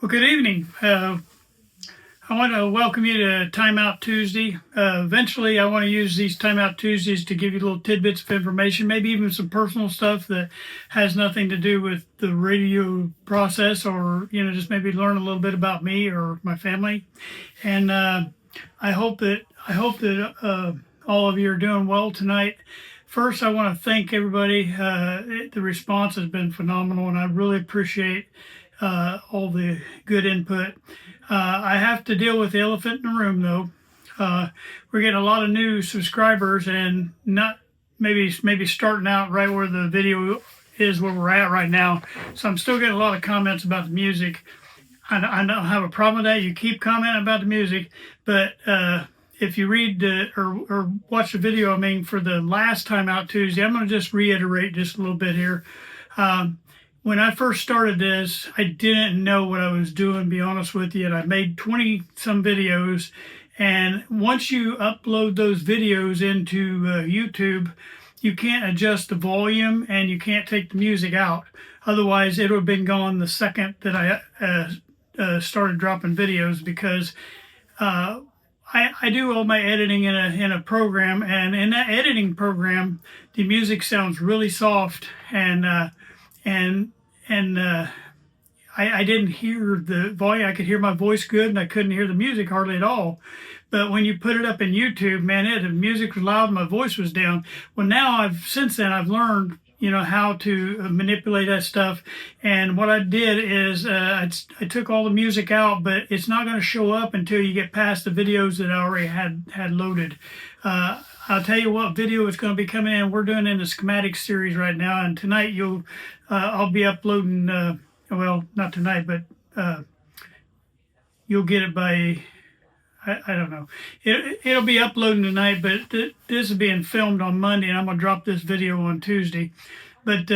Well, good evening. I want to welcome you to Timeout Tuesday. Eventually, I want to use these Timeout Tuesdays to give you little tidbits of information, maybe even some personal stuff that has nothing to do with the radio process, or just maybe learn a little bit about me or my family. And I hope that all of you are doing well tonight. First, I want to thank everybody. The response has been phenomenal, and I really appreciate all the good input. I have to deal with the elephant in the room, though. We're getting a lot of new subscribers, and not maybe starting out right where the video is where we're at right now. So I'm still getting a lot of comments about the music. I don't have a problem with that. You keep commenting about the music, but if you read or watch the video, for the last Timeout Tuesday, I'm going to just reiterate just a little bit here. When I first started this, I didn't know what I was doing, to be honest with you, and I made 20 some videos. And once you upload those videos into YouTube, you can't adjust the volume and you can't take the music out. Otherwise, it would have been gone the second that I started dropping videos, because I do all my editing in a program, and in that editing program, the music sounds really soft, and I didn't hear the volume. I could hear my voice good, and I couldn't hear the music hardly at all. But when you put it up in YouTube, man, the music was loud, and my voice was down. Well, now since then I've learned, how to manipulate that stuff. And what I did is I took all the music out, but it's not going to show up until you get past the videos that I already had loaded. I'll tell you what video is going to be coming in. We're doing in the schematic series right now, and tonight I'll be uploading. Well, not tonight, but you'll get it by. I don't know. It'll be uploading tonight, but this is being filmed on Monday, and I'm going to drop this video on Tuesday. But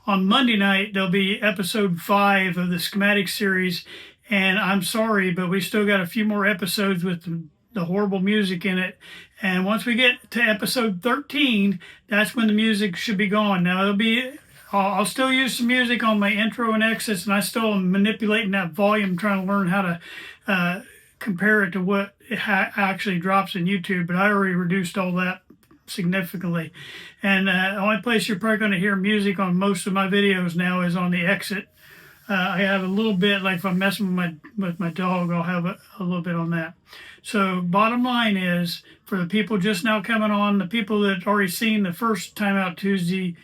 on Monday night, there'll be episode 5 of the schematic series, and I'm sorry, but we still got a few more episodes with the horrible music in it. And once we get to episode 13, that's when the music should be gone. Now, I'll still use some music on my intro and exits, and I still am manipulating that volume, trying to learn how to compare it to what it actually drops in YouTube, but I already reduced all that significantly. And the only place you're probably going to hear music on most of my videos now is on the exit. I have a little bit, like if I'm messing with my dog, I'll have a little bit on that. So bottom line is, for the people just now coming on, the people that already seen the first Timeout Tuesday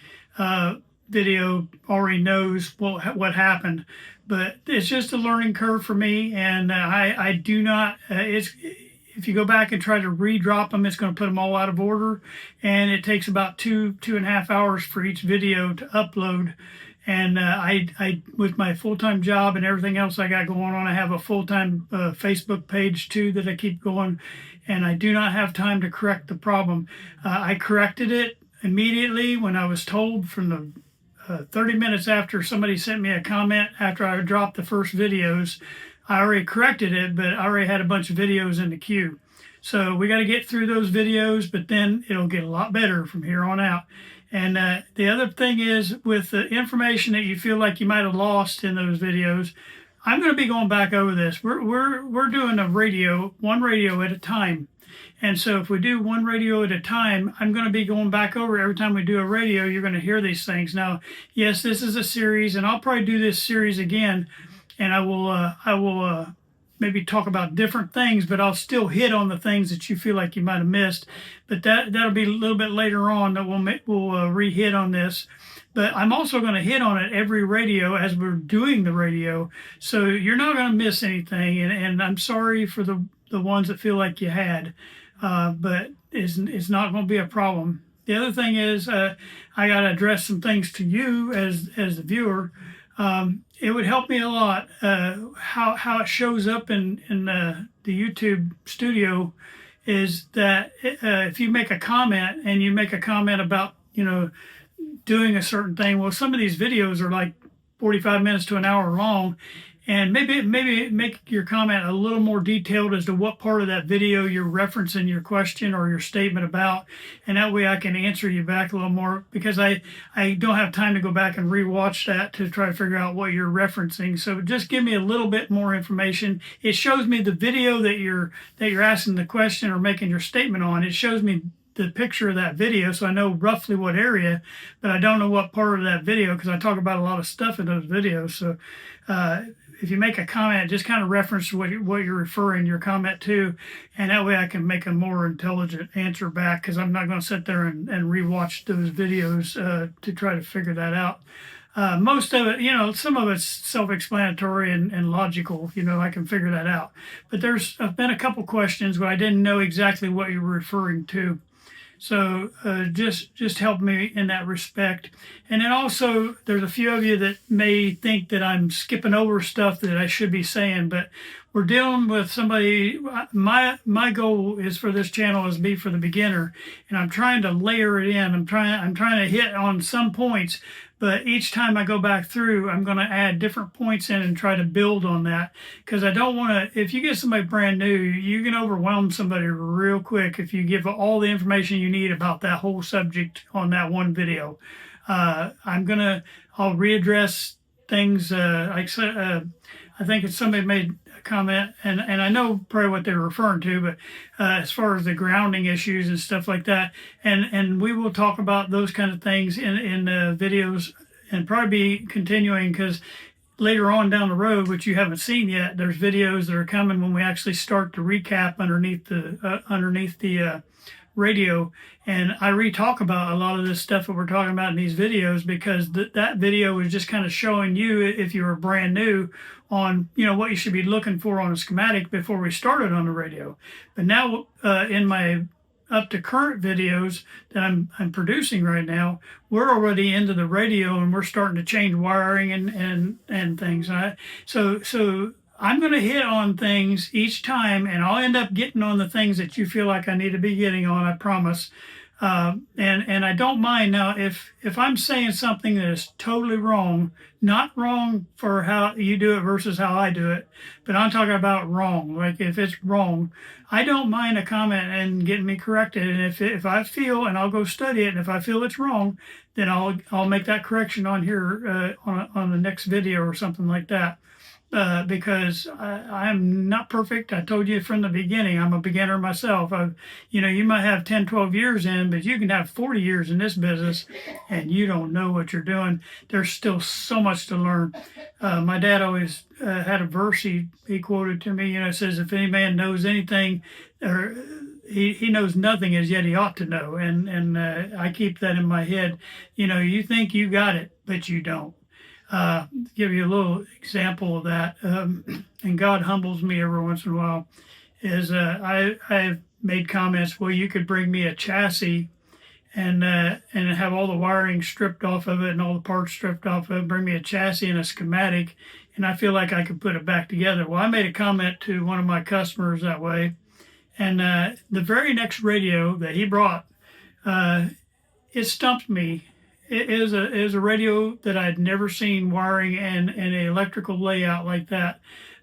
video already knows what happened. But it's just a learning curve for me, and I do not, if you go back and try to redrop them, it's going to put them all out of order, and it takes about 2.5 hours for each video to upload. And I with my full-time job and everything else I got going on, I have a full-time Facebook page too that I keep going, and I do not have time to correct the problem. I corrected it immediately when I was told from the 30 minutes after somebody sent me a comment after I dropped the first videos. I already corrected it, but I already had a bunch of videos in the queue. So we got to get through those videos, but then it'll get a lot better from here on out. And the other thing is, with the information that you feel like you might have lost in those videos, I'm going to be going back over this. We're doing one radio at a time. And so if we do one radio at a time, I'm going to be going back over every time we do a radio. You're going to hear these things. Now, yes, this is a series, and I'll probably do this series again, and I will maybe talk about different things, but I'll still hit on the things that you feel like you might have missed. But that'll be a little bit later on that we'll re-hit on this. But I'm also going to hit on it every radio as we're doing the radio, so you're not going to miss anything. And I'm sorry for the ones that feel like you had, but it's not going to be a problem. The other thing is, I got to address some things to you as the viewer. It would help me a lot how it shows up in the YouTube studio is that if you make a comment and you make a comment about doing a certain thing, well, some of these videos are like 45 minutes to an hour long, and maybe make your comment a little more detailed as to what part of that video you're referencing your question or your statement about, and that way I can answer you back a little more, because I don't have time to go back and rewatch that to try to figure out what you're referencing. So just give me a little bit more information. It shows me the video that you're asking the question or making your statement on. It shows me the picture of that video, so I know roughly what area, but I don't know what part of that video, because I talk about a lot of stuff in those videos. So if you make a comment, just kind of reference what you're referring your comment to, and that way I can make a more intelligent answer back, because I'm not going to sit there and rewatch those videos to try to figure that out. Most of it, some of it's self-explanatory and logical. I can figure that out. But there's been a couple questions where I didn't know exactly what you were referring to. So just help me in that respect. And then also, there's a few of you that may think that I'm skipping over stuff that I should be saying, but we're dealing with somebody. My goal is for this channel is be for the beginner, and I'm trying to layer it in. I'm trying to hit on some points, but each time I go back through, I'm going to add different points in and try to build on that, because I don't want to. If you get somebody brand new, you can overwhelm somebody real quick if you give all the information you need about that whole subject on that one video. I'll readdress things. I think it's somebody made a comment, and I know probably what they're referring to, but as far as the grounding issues and stuff like that, and we will talk about those kind of things in videos, and probably be continuing, because later on down the road, which you haven't seen yet, there's videos that are coming when we actually start to recap underneath the radio, and I re-talk about a lot of this stuff that we're talking about in these videos, because that video is just kind of showing you, if you were brand new, on what you should be looking for on a schematic before we started on the radio. But now in my up to current videos that I'm producing right now, we're already into the radio, and we're starting to change wiring and things. So I'm going to hit on things each time, and I'll end up getting on the things that you feel like I need to be getting on, I promise. And I don't mind now if I'm saying something that is totally wrong, not wrong for how you do it versus how I do it, but I'm talking about wrong. Like, if it's wrong, I don't mind a comment and getting me corrected. And if I feel, and I'll go study it, and if I feel it's wrong, then I'll make that correction on here on the next video or something like that. Because I'm not perfect. I told you from the beginning, I'm a beginner myself. You might have 10, 12 years in, but you can have 40 years in this business and you don't know what you're doing. There's still so much to learn. My dad always had a verse he quoted to me, it says, if any man knows anything, or he knows nothing as yet he ought to know. And I keep that in my head. You think you got it, but you don't. Give you a little example of that, and God humbles me every once in a while, is I've made comments, well, you could bring me a chassis and have all the wiring stripped off of it and all the parts stripped off of it, bring me a chassis and a schematic, and I feel like I could put it back together. Well, I made a comment to one of my customers that way, and the very next radio that he brought, it stumped me. It is a radio that I'd never seen wiring and an electrical layout like that,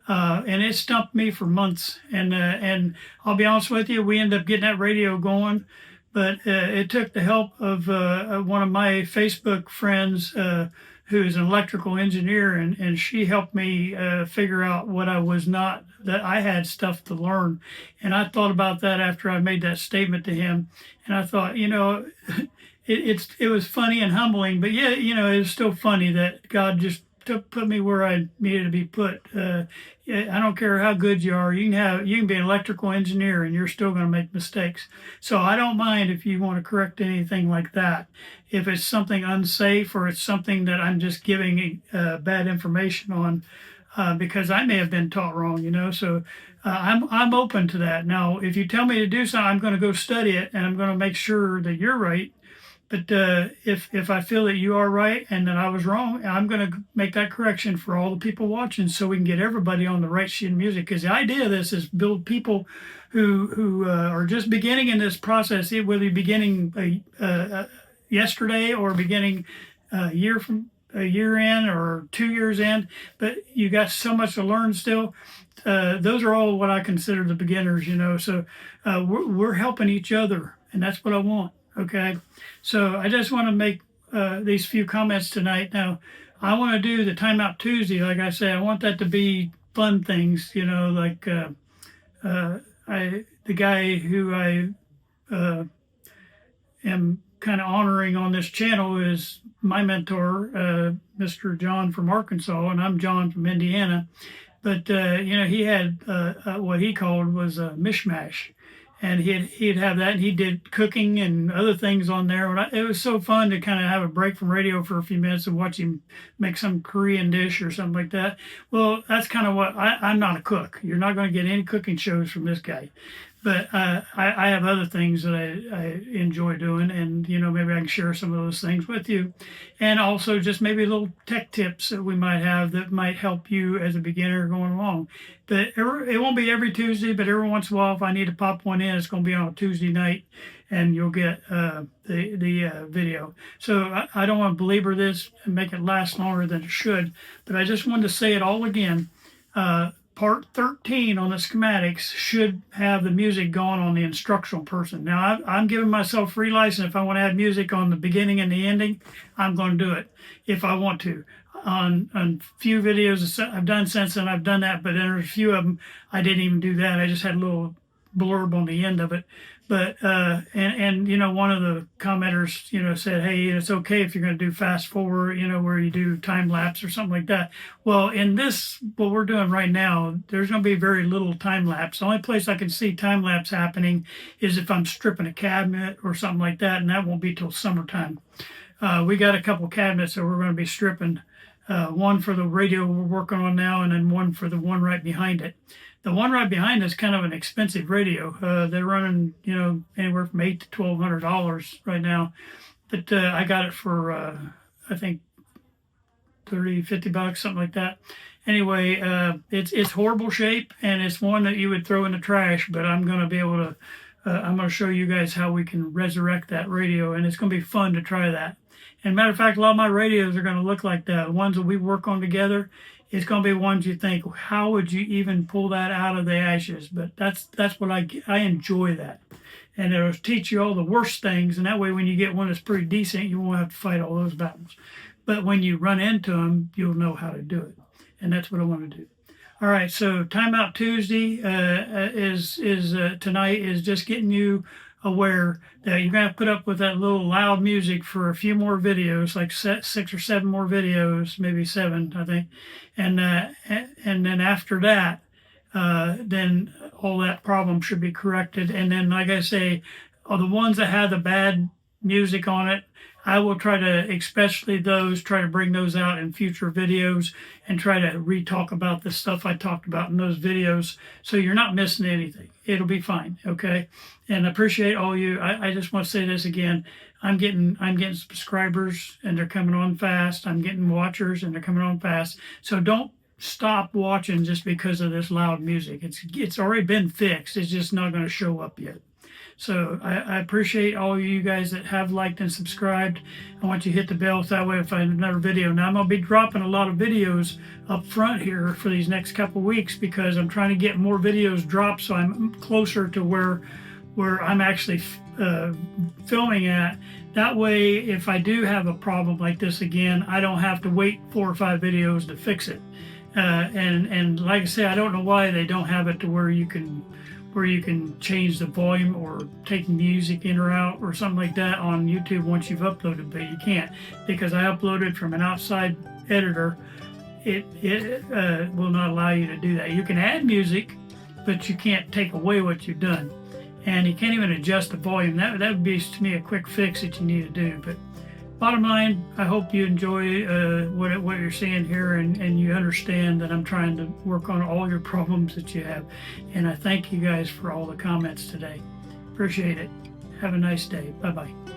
and it stumped me for months. And I'll be honest with you, we ended up getting that radio going, but it took the help of one of my Facebook friends who's an electrical engineer, and she helped me figure out what I was not, that I had stuff to learn. And I thought about that after I made that statement to him, and I thought, it was funny and humbling, but yeah, it was still funny that God just put me where I needed to be put. I don't care how good you are. You can be an electrical engineer and you're still going to make mistakes. So I don't mind if you want to correct anything like that. If it's something unsafe, or it's something that I'm just giving bad information on, because I may have been taught wrong, So I'm open to that. Now, if you tell me to do something, I'm going to go study it, and I'm going to make sure that you're right. But if I feel that you are right and that I was wrong, I'm going to make that correction for all the people watching, so we can get everybody on the right sheet of music. Because the idea of this is build people who are just beginning in this process, whether you're beginning yesterday or beginning a year from a year in or 2 years in, but you got so much to learn still. Those are all what I consider the beginners, you know. So we're helping each other, and that's what I want. Okay, so I just want to make these few comments tonight. Now, I want to do the Timeout Tuesday. Like I say, I want that to be fun things, you know, like the guy who I am kind of honoring on this channel is my mentor, Mr. John from Arkansas, and I'm John from Indiana. But you know, he had what he called was a mishmash, and he'd have that, and he did cooking and other things on there. And it was so fun to kind of have a break from radio for a few minutes and watch him make some Korean dish or something like that. Well, that's kind of what I'm not a cook. You're not going to get any cooking shows from this guy. But I have other things that I enjoy doing, and you know, maybe I can share some of those things with you, and also just maybe little tech tips that we might have that might help you as a beginner going along. But it won't be every Tuesday, but every once in a while, if I need to pop one in, it's going to be on a Tuesday night, and you'll get the video. So I don't want to belabor this and make it last longer than it should, but I just wanted to say it all again. Part 13 on the schematics should have the music gone on the instructional person. Now, I'm giving myself free license. If I want to add music on the beginning and the ending, I'm going to do it if I want to. On few videos I've done since then, I've done that, but there's a few of them I didn't even do that. I just had a little blurb on the end of it. But and you know, one of the commenters, you know, said, hey, it's okay if you're going to do fast forward, you know, where you do time lapse or something like that. Well, in this, what we're doing right now, there's going to be very little time lapse. The only place I can see time lapse happening is if I'm stripping a cabinet or something like that, and that won't be till summertime. We got a couple cabinets that we're going to be stripping. One for the radio we're working on now, and then one for the one right behind it. The one right behind is kind of an expensive radio. They're running, you know, anywhere from $800 to $1,200 right now. But I got it for, I think, $30-50, something like that. Anyway, it's horrible shape, and it's one that you would throw in the trash. But I'm going to be able to, I'm going to show you guys how we can resurrect that radio, and it's going to be fun to try that. And matter of fact, a lot of my radios are going to look like that. The ones that we work on together, it's going to be ones you think, how would you even pull that out of the ashes? But that's what I enjoy that. And it'll teach you all the worst things, and that way when you get one that's pretty decent, you won't have to fight all those battles. But when you run into them, you'll know how to do it. And that's what I want to do. All right, so Timeout Tuesday is tonight is just getting you aware that you're going to put up with that little loud music for a few more videos, like 6 or 7 more videos, maybe 7, I think. And then after that, then all that problem should be corrected. And then, like I say, the ones that have the bad music on it, I will try to, especially those, try to bring those out in future videos and try to re-talk about the stuff I talked about in those videos, so you're not missing anything. It'll be fine, okay? And I appreciate all you. I just want to say this again. I'm getting subscribers, and they're coming on fast. I'm getting watchers, and they're coming on fast. So don't stop watching just because of this loud music. It's already been fixed. It's just not going to show up yet. So I appreciate all of you guys that have liked and subscribed. I want you to hit the bell so that way if I have another video. Now I'm going to be dropping a lot of videos up front here for these next couple weeks because I'm trying to get more videos dropped so I'm closer to where I'm actually filming at. That way, if I do have a problem like this again, I don't have to wait 4 or 5 videos to fix it. And like I say, I don't know why they don't have it to where you can change the volume or take music in or out or something like that on YouTube once you've uploaded, but you can't, because I uploaded from an outside editor. It will not allow you to do that. You can add music, but you can't take away what you've done, and you can't even adjust the volume. That would be, to me, a quick fix that you need to do. But bottom line, I hope you enjoy what you're seeing here, and you understand that I'm trying to work on all your problems that you have. And I thank you guys for all the comments today. Appreciate it. Have a nice day. Bye-bye.